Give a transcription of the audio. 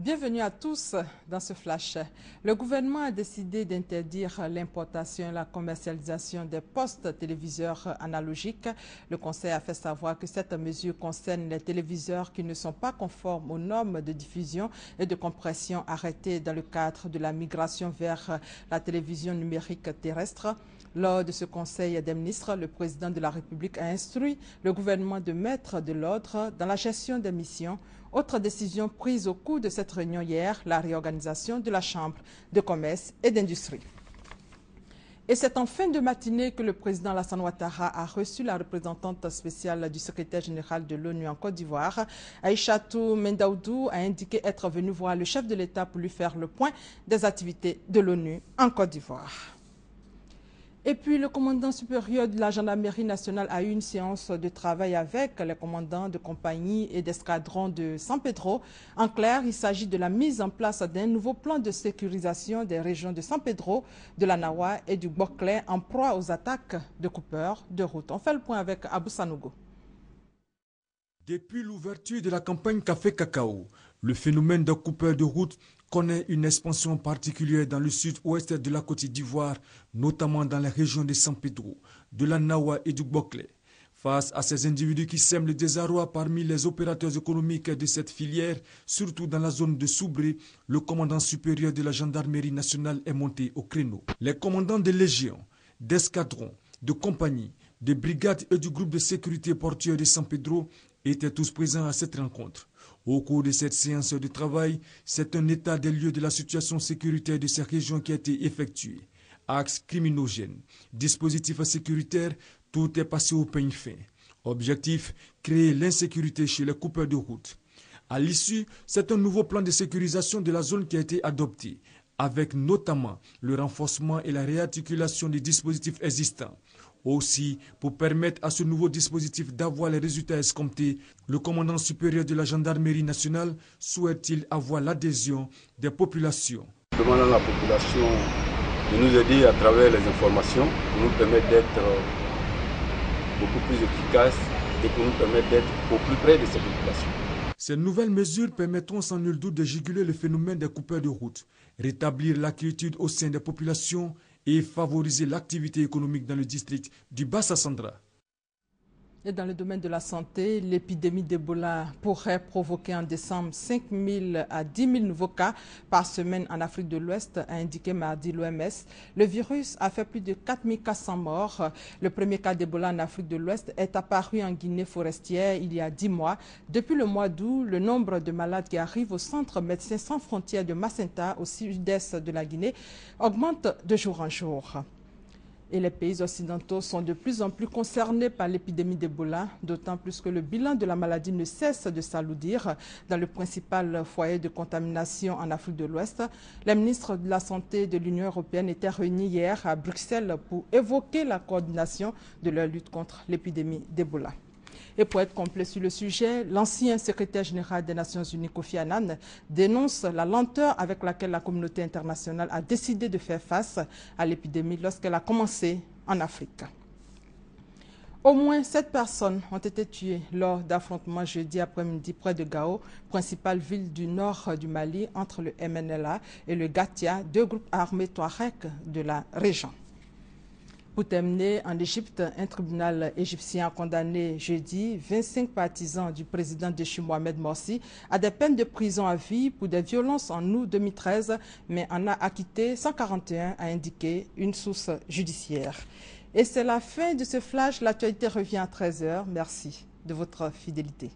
Bienvenue à tous dans ce flash. Le gouvernement a décidé d'interdire l'importation et la commercialisation des postes téléviseurs analogiques. Le Conseil a fait savoir que cette mesure concerne les téléviseurs qui ne sont pas conformes aux normes de diffusion et de compression arrêtées dans le cadre de la migration vers la télévision numérique terrestre. Lors de ce Conseil des ministres, le président de la République a instruit le gouvernement de mettre de l'ordre dans la gestion des missions. Autre décision prise au cours de cette réunion hier, la réorganisation de la Chambre de commerce et d'industrie. Et c'est en fin de matinée que le président Alassane Ouattara a reçu la représentante spéciale du secrétaire général de l'ONU en Côte d'Ivoire. Aïchatou Mendaoudou a indiqué être venu voir le chef de l'État pour lui faire le point des activités de l'ONU en Côte d'Ivoire. Et puis, le commandant supérieur de la gendarmerie nationale a eu une séance de travail avec les commandants de compagnie et d'escadron de San Pedro. En clair, il s'agit de la mise en place d'un nouveau plan de sécurisation des régions de San Pedro, de la Nawa et du Boclé en proie aux attaques de coupeurs de route. On fait le point avec Abou Sanogo. Depuis l'ouverture de la campagne Café-Cacao, le phénomène de coupeurs de route connaît une expansion particulière dans le sud-ouest de la Côte d'Ivoire, notamment dans les régions de San Pedro, de la Nawa et du Boclé. Face à ces individus qui sèment le désarroi parmi les opérateurs économiques de cette filière, surtout dans la zone de Soubré, le commandant supérieur de la gendarmerie nationale est monté au créneau. Les commandants des légions, d'escadrons, de compagnies, des brigades et du groupe de sécurité portuaire de San Pedro étaient tous présents à cette rencontre. Au cours de cette séance de travail, c'est un état des lieux de la situation sécuritaire de ces régions qui a été effectué. Axes criminogènes, dispositifs sécuritaires, tout est passé au peigne fin. Objectif, créer l'insécurité chez les coupeurs de route. À l'issue, c'est un nouveau plan de sécurisation de la zone qui a été adopté, avec notamment le renforcement et la réarticulation des dispositifs existants. Aussi, pour permettre à ce nouveau dispositif d'avoir les résultats escomptés, le commandant supérieur de la gendarmerie nationale souhaite-t-il avoir l'adhésion des populations. Demandons à la population de nous aider à travers les informations pour nous permettre d'être beaucoup plus efficaces et pour nous permettre d'être au plus près de ces populations. Ces nouvelles mesures permettront sans nul doute de juguler le phénomène des coupeurs de route, rétablir la quiétude au sein des populations et favoriser l'activité économique dans le district du Bassa-Sandra. Et dans le domaine de la santé, l'épidémie d'Ebola pourrait provoquer en décembre 5 000 à 10 000 nouveaux cas par semaine en Afrique de l'Ouest, a indiqué mardi l'OMS. Le virus a fait plus de 4 400 morts. Le premier cas d'Ebola en Afrique de l'Ouest est apparu en Guinée forestière il y a 10 mois. Depuis le mois d'août, le nombre de malades qui arrivent au centre Médecins sans frontières de Macenta, au sud-est de la Guinée, augmente de jour en jour. Et les pays occidentaux sont de plus en plus concernés par l'épidémie d'Ebola, d'autant plus que le bilan de la maladie ne cesse de s'alourdir dans le principal foyer de contamination en Afrique de l'Ouest. Les ministres de la Santé de l'Union européenne étaient réunis hier à Bruxelles pour évoquer la coordination de leur lutte contre l'épidémie d'Ebola. Et pour être complet sur le sujet, l'ancien secrétaire général des Nations Unies, Kofi Annan, dénonce la lenteur avec laquelle la communauté internationale a décidé de faire face à l'épidémie lorsqu'elle a commencé en Afrique. Au moins 7 personnes ont été tuées lors d'affrontements jeudi après-midi près de Gao, principale ville du nord du Mali, entre le MNLA et le Gatia, deux groupes armés touaregs de la région. Pour terminer, en Égypte, un tribunal égyptien a condamné jeudi 25 partisans du président déchu Mohamed Morsi à des peines de prison à vie pour des violences en août 2013, mais en a acquitté 141, a indiqué une source judiciaire. Et c'est la fin de ce flash. L'actualité revient à 13 h. Merci de votre fidélité.